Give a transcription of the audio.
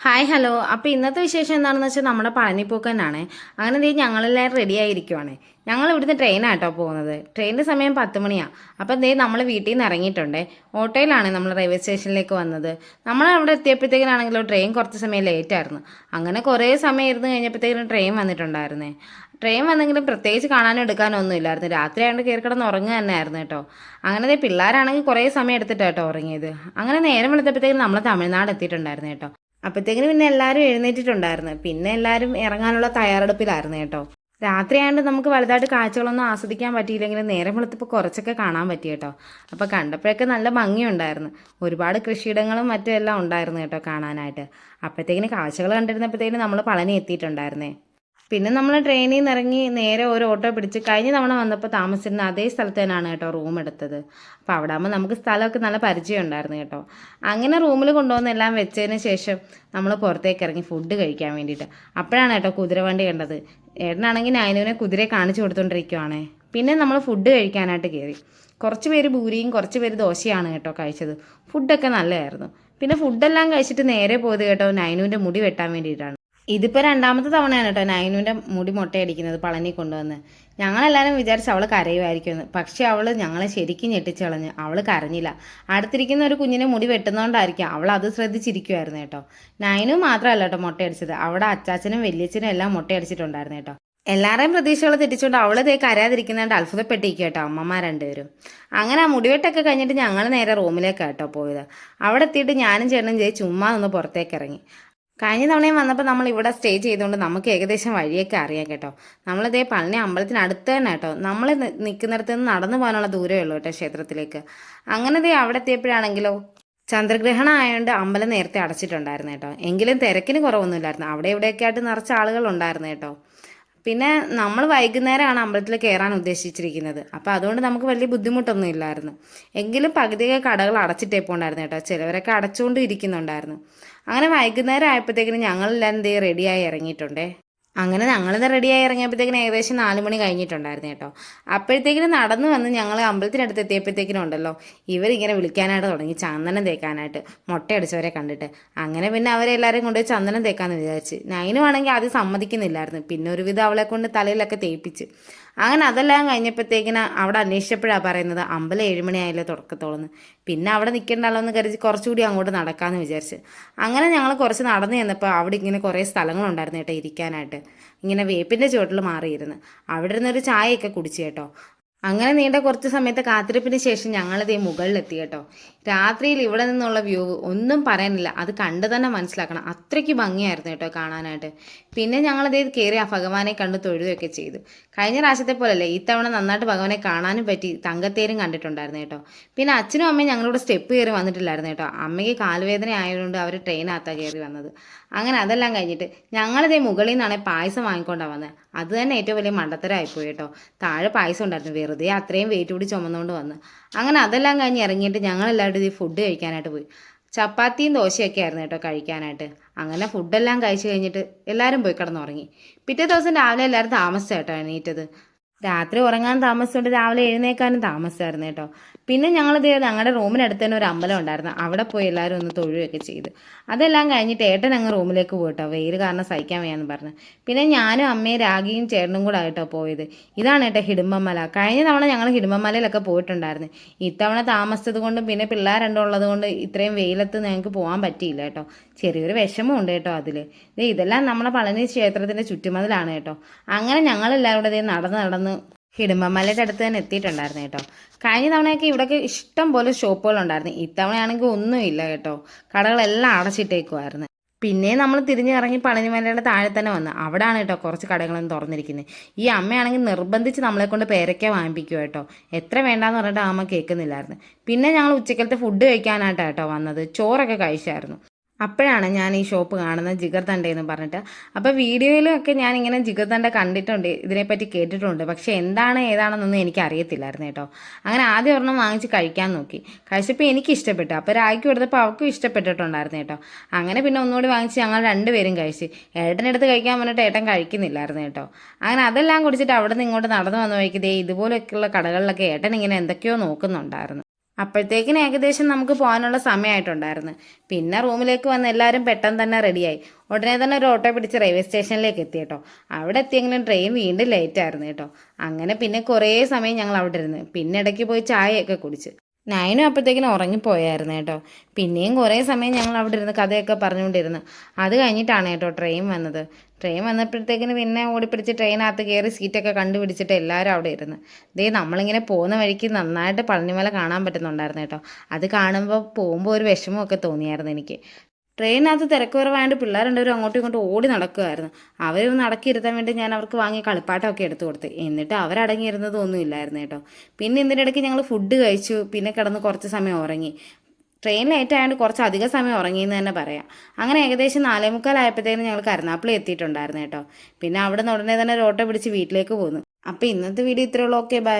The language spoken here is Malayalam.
Hi hello. അപ്പോൾ ഇന്നത്തെ വിശേഷം എന്താണെന്ന് വെച്ചാൽ നമ്മുടെ പളനിപ്പൂക്കനാണ്. അങ്ങനെ ദേ ഞങ്ങളെല്ലാവരും റെഡി ആയിരിക്കുവാണ്. ഞങ്ങൾ ഇവിടുന്ന് ട്രെയിനാട്ടോ പോകുന്നത്. ട്രെയിനിൻ്റെ സമയം 10 മണിയാണ്. അപ്പം ദേ നമ്മൾ വീട്ടിൽ നിന്ന് ഇറങ്ങിയിട്ടുണ്ട്. ഓട്ടോയിലാണ് നമ്മൾ റെയിൽവേ സ്റ്റേഷനിലേക്ക് വന്നത്. നമ്മൾ അവിടെ എത്തിയപ്പോഴത്തേക്കിനാണെങ്കിലോ ട്രെയിൻ കുറച്ച് സമയം ലേറ്റ് ആയിരുന്നു. അങ്ങനെ കുറേ സമയം ഇരുന്ന് കഴിഞ്ഞപ്പോഴത്തേക്കിനും ട്രെയിൻ വന്നിട്ടുണ്ടായിരുന്നേ. ട്രെയിൻ വന്നെങ്കിലും പ്രത്യേകിച്ച് കാണാനും എടുക്കാനോ ഒന്നും ഇല്ലായിരുന്നു. രാത്രി ആയതുകൊണ്ട് കയറി കിടന്ന് ഉറങ്ങുക തന്നെ ആയിരുന്നു കേട്ടോ. അങ്ങനെ ദേ പിള്ളേരാണെങ്കിൽ കുറേ സമയം എടുത്തിട്ടാട്ടോ ഉറങ്ങിയത്. അങ്ങനെ നേരം വെളുത്തപ്പോഴത്തേക്കും നമ്മൾ തമിഴ്നാട് എത്തിയിട്ടുണ്ടായിരുന്നു കേട്ടോ. അപ്പോഴത്തേക്കിന് പിന്നെ എല്ലാവരും എഴുന്നേറ്റിട്ടുണ്ടായിരുന്നു. പിന്നെ എല്ലാവരും ഇറങ്ങാനുള്ള തയ്യാറെടുപ്പിലായിരുന്നു കേട്ടോ. രാത്രിയായതുകൊണ്ട് നമുക്ക് വലുതായിട്ട് കാഴ്ചകളൊന്നും ആസ്വദിക്കാൻ പറ്റിയില്ലെങ്കിലും നേരം വെളുത്തപ്പോൾ കുറച്ചൊക്കെ കാണാൻ പറ്റി കേട്ടോ. അപ്പോൾ കണ്ടപ്പോഴൊക്കെ നല്ല ഭംഗിയുണ്ടായിരുന്നു. ഒരുപാട് കൃഷിയിടങ്ങളും മറ്റും എല്ലാം ഉണ്ടായിരുന്നു കേട്ടോ കാണാനായിട്ട്. അപ്പോഴത്തേക്കിന് കാഴ്ചകൾ കണ്ടിരുന്നപ്പോഴത്തേക്കിന് നമ്മൾ പളനി എത്തിയിട്ടുണ്ടായിരുന്നേ. പിന്നെ നമ്മൾ ട്രെയിനിൽ നിന്ന് ഇറങ്ങി നേരെ ഒരു ഓട്ടോ പിടിച്ച് കഴിഞ്ഞ തവണ വന്നപ്പോൾ താമസിച്ചിരുന്ന അതേ സ്ഥലത്ത് തന്നെയാണ് കേട്ടോ റൂം എടുത്തത്. അപ്പോൾ അവിടെ ആകുമ്പോൾ നമുക്ക് സ്ഥലമൊക്കെ നല്ല പരിചയം ഉണ്ടായിരുന്നു കേട്ടോ. അങ്ങനെ റൂമിൽ കൊണ്ടുവന്ന് എല്ലാം വെച്ചതിന് ശേഷം നമ്മൾ പുറത്തേക്ക് ഇറങ്ങി ഫുഡ് കഴിക്കാൻ വേണ്ടിയിട്ട്. അപ്പോഴാണ് കേട്ടോ കുതിരവണ്ടി കണ്ടത്. ഏട്ടനാണെങ്കിൽ നൈനുവിനെ കുതിരയെ കാണിച്ചു കൊടുത്തുകൊണ്ടിരിക്കുവാണേ. പിന്നെ നമ്മൾ ഫുഡ് കഴിക്കാനായിട്ട് കയറി. കുറച്ച് പേര് ഭൂരിയും കുറച്ച് പേര് ദോശയാണ് കേട്ടോ കഴിച്ചത്. ഫുഡൊക്കെ നല്ലതായിരുന്നു. പിന്നെ ഫുഡെല്ലാം കഴിച്ചിട്ട് നേരെ പോയത് കേട്ടോ നൈനുവിൻ്റെ മുടി വെട്ടാൻ വേണ്ടിയിട്ടാണ്. ഇതിപ്പോൾ രണ്ടാമത്തെ തവണയാണ് കേട്ടോ നൈനുവിൻ്റെ മുടി മുട്ടയടിക്കുന്നത് പളനി കൊണ്ടുവന്ന്. ഞങ്ങളെല്ലാവരും വിചാരിച്ച് അവൾ കരയുമായിരിക്കുമെന്ന്. പക്ഷേ അവൾ ഞങ്ങളെ ശരിക്കും ഞെട്ടിച്ച് കളഞ്ഞ്. അവൾ കരഞ്ഞില്ല. അടുത്തിരിക്കുന്ന ഒരു കുഞ്ഞിനെ മുടി വെട്ടുന്നതുകൊണ്ടായിരിക്കും അവൾ അത് ശ്രദ്ധിച്ചിരിക്കുമായിരുന്നു കേട്ടോ. നൈനു മാത്രമല്ല കേട്ടോ മുട്ടയടിച്ചത്. അവിടെ അച്ചാച്ചനും വലിയച്ഛനും എല്ലാം മുട്ടയടിച്ചിട്ടുണ്ടായിരുന്നു കേട്ടോ. എല്ലാവരെയും പ്രതീക്ഷകൾ തെറ്റിച്ചുകൊണ്ട് അവളതേ കരയാതിരിക്കുന്നതുകൊണ്ട് അത്ഭുതപ്പെട്ടിരിക്കും കേട്ടോ അമ്മമാർ രണ്ടുപേരും. അങ്ങനെ ആ മുടിവെട്ടൊക്കെ കഴിഞ്ഞിട്ട് ഞങ്ങൾ നേരെ റൂമിലേക്കാണ് കേട്ടോ പോയത്. അവിടെ എത്തിയിട്ട് ഞാനും ചേട്ടനും ചുമ്മാ ഒന്ന് പുറത്തേക്ക് ഇറങ്ങി. കഴിഞ്ഞ തവണയും വന്നപ്പോൾ നമ്മൾ ഇവിടെ സ്റ്റേ ചെയ്തുകൊണ്ട് നമുക്ക് ഏകദേശം വഴിയൊക്കെ അറിയാം കേട്ടോ. നമ്മളിതേ പളനി അമ്പലത്തിനടുത്ത് തന്നെ കേട്ടോ. നമ്മൾ നിൽക്കുന്നിടത്ത് നിന്ന് നടന്നു പോകാനുള്ള ദൂരമേ ഉള്ളൂ കേട്ടോ ക്ഷേത്രത്തിലേക്ക്. അങ്ങനെ ദേ അവിടെ എത്തിയപ്പോഴാണെങ്കിലോ ചന്ദ്രഗ്രഹണം ആയതുകൊണ്ട് അമ്പലം നേരത്തെ അടച്ചിട്ടുണ്ടായിരുന്നു കേട്ടോ. എങ്കിലും തിരക്കിന് കുറവൊന്നുമില്ലായിരുന്നു. അവിടെ ഇവിടെയൊക്കെ ആയിട്ട് നിറച്ച ആളുകൾ ഉണ്ടായിരുന്നു കേട്ടോ. പിന്നെ നമ്മൾ വൈകുന്നേരമാണ് അമ്പലത്തിൽ കയറാൻ ഉദ്ദേശിച്ചിരിക്കുന്നത്. അപ്പോൾ അതുകൊണ്ട് നമുക്ക് വലിയ ബുദ്ധിമുട്ടൊന്നും ഇല്ലായിരുന്നു. എങ്കിലും പകുതിയൊക്കെ കടകൾ അടച്ചിട്ടേ പോണ്ടായിരുന്നു കേട്ടോ. ചിലവരൊക്കെ അടച്ചുകൊണ്ട് ഇരിക്കുന്നുണ്ടായിരുന്നു. അങ്ങനെ വൈകുന്നേരം ആയപ്പോഴത്തേക്കിനും ഞങ്ങളെല്ലാവരും ദേ റെഡിയായി ഇറങ്ങിയിട്ടുണ്ടേ. അങ്ങനെ ഞങ്ങളിത് റെഡിയായി ഇറങ്ങിയപ്പോഴത്തേക്കിനും ഏകദേശം 4 മണി കഴിഞ്ഞിട്ടുണ്ടായിരുന്നു കേട്ടോ. അപ്പോഴത്തേക്കിനും നടന്നു വന്ന് ഞങ്ങൾ അമ്പലത്തിനടുത്ത് എത്തിയപ്പോഴത്തേക്കിനും ഉണ്ടല്ലോ ഇവരിങ്ങനെ വിളിക്കാനായിട്ട് തുടങ്ങി ചന്ദനം തേക്കാനായിട്ട് മുട്ടയടിച്ചവരെ കണ്ടിട്ട്. അങ്ങനെ പിന്നെ അവരെല്ലാവരും കൊണ്ടുപോയി ചന്ദനം തേക്കാമെന്ന് വിചാരിച്ച്. നൈനും ആണെങ്കിൽ ആദ്യം സമ്മതിക്കുന്നില്ലായിരുന്നു. പിന്നെ ഒരുവിധം അവളെ കൊണ്ട് തലയിലൊക്കെ തേപ്പിച്ച്. അങ്ങനെ അതെല്ലാം കഴിഞ്ഞപ്പോഴത്തേക്കിന് അവിടെ അന്വേഷിച്ചപ്പോഴാണ് പറയുന്നത് അമ്പലം 7 മണിയായല്ലോ തുടക്കത്തോളന്ന്. പിന്നെ അവിടെ നിൽക്കേണ്ടല്ലോ എന്ന് കരുതി കുറച്ചുകൂടി അങ്ങോട്ട് നടക്കാമെന്ന് വിചാരിച്ച്. അങ്ങനെ ഞങ്ങൾ കുറച്ച് നടന്നു ചെന്നപ്പോൾ അവിടെ ഇങ്ങനെ കുറേ സ്ഥലങ്ങളുണ്ടായിരുന്നു കേട്ടോ ഇരിക്കാനായിട്ട്. ഇങ്ങനെ വേപ്പിൻ്റെ ചുവട്ടിൽ മാറിയിരുന്ന് അവിടെ ഇരുന്നൊരു ചായയൊക്കെ കുടിച്ചു കേട്ടോ. അങ്ങനെ നീണ്ട കുറച്ച് സമയത്തെ കാത്തിരിപ്പിന് ശേഷം ഞങ്ങളിതേ മുകളിലെത്തി കേട്ടോ. രാത്രിയിൽ ഇവിടെ നിന്നുള്ള വ്യൂ ഒന്നും പറയാനില്ല. അത് കണ്ടു തന്നെ മനസ്സിലാക്കണം. അത്രയ്ക്ക് ഭംഗിയായിരുന്നു കേട്ടോ കാണാനായിട്ട്. പിന്നെ ഞങ്ങളിതേ കയറി ആ ഭഗവാനെ കണ്ട് തൊഴുകയൊക്കെ ചെയ്തു. കഴിഞ്ഞ പ്രാവശ്യത്തെ പോലല്ലേ ഇത്തവണ നന്നായിട്ട് ഭഗവാനെ കാണാനും പറ്റി. തങ്കത്തേരും കണ്ടിട്ടുണ്ടായിരുന്നു കേട്ടോ. പിന്നെ അച്ഛനും അമ്മയും ഞങ്ങളോട് സ്റ്റെപ്പ് കയറി വന്നിട്ടില്ലായിരുന്നു കേട്ടോ. അമ്മയ്ക്ക് കാലുവേദന ആയതുകൊണ്ട് അവർ ട്രെയിനകത്താണ് കയറി വന്നത്. അങ്ങനെ അതെല്ലാം കഴിഞ്ഞിട്ട് ഞങ്ങളിതേ മുകളിൽ നിന്നാണെങ്കിൽ പായസം വാങ്ങിക്കൊണ്ടാണ് വന്നത്. അത് തന്നെ ഏറ്റവും വലിയ മണ്ടത്തരമായിപ്പോയി കേട്ടോ. താഴെ പായസം ഉണ്ടായിരുന്നു. വെറുതെ അത്രയും വെയിറ്റ് കൂടി ചുമന്നുകൊണ്ട് വന്ന്. അങ്ങനെ അതെല്ലാം കഴിഞ്ഞ് ഇറങ്ങിയിട്ട് ഞങ്ങളെല്ലാവരും ഇത് ഫുഡ് കഴിക്കാനായിട്ട് പോയി. ചപ്പാത്തിയും ദോശയൊക്കെ ആയിരുന്നു കേട്ടോ കഴിക്കാനായിട്ട്. അങ്ങനെ ഫുഡെല്ലാം കഴിച്ച് കഴിഞ്ഞിട്ട് എല്ലാവരും പോയി കിടന്നുറങ്ങി. പിറ്റേ ദിവസം രാവിലെ എല്ലാവരും താമസിച്ചാണ് കേട്ടോ എണീറ്റത്. രാത്രി ഉറങ്ങാൻ താമസിച്ചുകൊണ്ട് രാവിലെ എഴുന്നേക്കാനും താമസമായിരുന്നു കേട്ടോ. പിന്നെ ഞങ്ങളിത് ഞങ്ങളുടെ റൂമിനടുത്ത് തന്നെ ഒരു അമ്പലം ഉണ്ടായിരുന്നു. അവിടെ പോയി എല്ലാവരും ഒന്ന് തൊഴുകയൊക്കെ ചെയ്ത്. അതെല്ലാം കഴിഞ്ഞിട്ട് ഏട്ടൻ അങ്ങ് റൂമിലേക്ക് പോയിട്ടോ. വെയിൽ കാരണം സഹിക്കാൻ വയ്യാന്ന് പറഞ്ഞു. പിന്നെ ഞാനും അമ്മയും രാഗിയും ചേട്ടനും കൂടെ ആയിട്ടോ പോയത്. ഇതാണ് കേട്ടോ ഹിഡുമ്പമല. കഴിഞ്ഞ തവണ ഞങ്ങൾ ഹിഡുമ്പമലയിലൊക്കെ പോയിട്ടുണ്ടായിരുന്നു. ഇത്തവണ താമസിച്ചത് കൊണ്ടും പിന്നെ പിള്ളേർ രണ്ടും ഉള്ളത് കൊണ്ട് ഇത്രയും വെയിലത്ത് ഞങ്ങൾക്ക് പോകാൻ പറ്റിയില്ല കേട്ടോ. ചെറിയൊരു വിഷമം ഉണ്ട് കേട്ടോ അതിൽ. ഇതെല്ലാം നമ്മളെ പളനി ക്ഷേത്രത്തിൻ്റെ ചുറ്റുമതിലാണ് കേട്ടോ. അങ്ങനെ ഞങ്ങളെല്ലാവരും കൂടെ നടന്ന് ഹിഡുമ്പമലയുടെ അടുത്ത് തന്നെ എത്തിയിട്ടുണ്ടായിരുന്നു കേട്ടോ. കഴിഞ്ഞ തവണയൊക്കെ ഇവിടെയൊക്കെ ഇഷ്ടം പോലെ ഷോപ്പുകളുണ്ടായിരുന്നു. ഇത്തവണയാണെങ്കിൽ ഒന്നുമില്ല കേട്ടോ. കടകളെല്ലാം അടച്ചിട്ടേക്കുമായിരുന്നു. പിന്നെ നമ്മൾ തിരിഞ്ഞിറങ്ങി പളനിമലയുടെ താഴെ തന്നെ വന്ന് അവിടെയാണ് കേട്ടോ കുറച്ച് കടകളൊന്നും തുറന്നിരിക്കുന്നത്. ഈ അമ്മയാണെങ്കിൽ നിർബന്ധിച്ച് നമ്മളെ കൊണ്ട് പേരയ്ക്ക വാങ്ങിപ്പിക്കുക കേട്ടോ. എത്ര വേണ്ടാന്ന് പറഞ്ഞിട്ട് അമ്മ കേൾക്കുന്നില്ലായിരുന്നു. പിന്നെ ഞങ്ങൾ ഉച്ചക്കലത്തെ ഫുഡ് കഴിക്കാനായിട്ടാണ് കേട്ടോ വന്നത്. ചോറൊക്കെ കഴിച്ചായിരുന്നു. അപ്പോഴാണ് ഞാൻ ഈ ഷോപ്പ് കാണുന്നത് ജിഗർതണ്ട എന്ന് പറഞ്ഞിട്ട്. അപ്പോൾ വീഡിയോയിലൊക്കെ ഞാൻ ഇങ്ങനെ ജിഗർതണ്ട കണ്ടിട്ടുണ്ട്, ഇതിനെപ്പറ്റി കേട്ടിട്ടുണ്ട്. പക്ഷേ എന്താണ് ഏതാണെന്നൊന്നും എനിക്ക് അറിയത്തില്ലായിരുന്നു കേട്ടോ. അങ്ങനെ ആദ്യം ഒരെണ്ണം വാങ്ങിച്ച് കഴിക്കാൻ നോക്കി. കഴിച്ചപ്പോൾ എനിക്ക് ഇഷ്ടപ്പെട്ടു. അപ്പോൾ രായ്ക്ക് കൊടുത്തപ്പോൾ അവർക്കും ഇഷ്ടപ്പെട്ടിട്ടുണ്ടായിരുന്നു കേട്ടോ. അങ്ങനെ പിന്നെ ഒന്നുകൂടി വാങ്ങിച്ച് ഞങ്ങൾ രണ്ടുപേരും കഴിച്ച്. ഏട്ടനെടുത്ത് കഴിക്കാൻ പറഞ്ഞിട്ട് ഏട്ടൻ കഴിക്കുന്നില്ലായിരുന്നു കേട്ടോ. അങ്ങനെ അതെല്ലാം കുടിച്ചിട്ട് അവിടെ നിന്ന് ഇങ്ങോട്ട് നടന്നു വന്ന വഴിക്ക് ഇതുപോലെയൊക്കെയുള്ള കടകളിലൊക്കെ ഏട്ടൻ ഇങ്ങനെ എന്തൊക്കെയോ നോക്കുന്നുണ്ടായിരുന്നു. അപ്പോഴത്തേക്കിന് ഏകദേശം നമുക്ക് പോകാനുള്ള സമയമായിട്ടുണ്ടായിരുന്നു. പിന്നെ റൂമിലേക്ക് വന്ന് എല്ലാവരും പെട്ടെന്ന് തന്നെ റെഡിയായി. ഉടനെ തന്നെ ഒരു ഓട്ടോ പിടിച്ച് റെയിൽവേ സ്റ്റേഷനിലേക്ക് എത്തി കേട്ടോ. അവിടെ എത്തിയെങ്കിലും ട്രെയിൻ വീണ്ടും ലേറ്റ് ആയിരുന്നു കേട്ടോ. അങ്ങനെ പിന്നെ കുറേ സമയം ഞങ്ങൾ അവിടെ ഇരുന്ന്, പിന്നെ ഇടയ്ക്ക് പോയി ചായയൊക്കെ കുടിച്ച്. നയനും അപ്പോഴത്തേക്കിനും ഉറങ്ങിപ്പോയായിരുന്നു കേട്ടോ. പിന്നെയും കുറേ സമയം ഞങ്ങൾ അവിടെ ഇരുന്ന് കഥയൊക്കെ പറഞ്ഞുകൊണ്ടിരുന്നു. അത് കഴിഞ്ഞിട്ടാണ് കേട്ടോ ട്രെയിൻ വന്നത്. ട്രെയിൻ വന്നപ്പോഴത്തേക്കിന് പിന്നെ ഓടിപ്പിടിച്ച് ട്രെയിനകത്ത് കയറി സീറ്റൊക്കെ കണ്ടുപിടിച്ചിട്ട് എല്ലാവരും അവിടെ ഇരുന്ന്. നമ്മളിങ്ങനെ പോകുന്ന വഴിക്ക് നന്നായിട്ട് പളനിമല കാണാൻ പറ്റുന്നുണ്ടായിരുന്നു കേട്ടോ. അത് കാണുമ്പോൾ പോകുമ്പോൾ ഒരു വിഷമമൊക്കെ തോന്നിയായിരുന്നു എനിക്ക്. ട്രെയിനകത്ത് തിരക്ക് കുറവായതുകൊണ്ട് പിള്ളേർ രണ്ടുപേരും അങ്ങോട്ടും ഇങ്ങോട്ടും ഓടി നടക്കുമായിരുന്നു. അവരൊന്ന് അടക്കിയിരുത്താൻ വേണ്ടി ഞാൻ അവർക്ക് വാങ്ങിയ കളിപ്പാട്ടമൊക്കെ എടുത്തു കൊടുത്ത്. എന്നിട്ട് അവരടങ്ങിയിരുന്നതൊന്നും ഇല്ലായിരുന്നു കേട്ടോ. പിന്നെ ഇതിനിടയ്ക്ക് ഞങ്ങൾ ഫുഡ് കഴിച്ചു. പിന്നെ കിടന്ന് കുറച്ച് സമയം ഉറങ്ങി. ട്രെയിൻ ലേറ്റ് ആയതുകൊണ്ട് കുറച്ച് അധികം സമയം ഉറങ്ങിയെന്ന് തന്നെ പറയാം. അങ്ങനെ ഏകദേശം 4:45 ഞങ്ങൾ കരുനാഗപ്പള്ളി എത്തിയിട്ടുണ്ടായിരുന്നു കേട്ടോ. പിന്നെ അവിടെ നിന്ന് ഉടനെ തന്നെ ഒരു ഓട്ടോ പിടിച്ച് വീട്ടിലേക്ക് പോന്നു. അപ്പോൾ ഇന്നത്തെ വീഡിയോ ഇത്രയേ ഉള്ളൂ. Okay, by.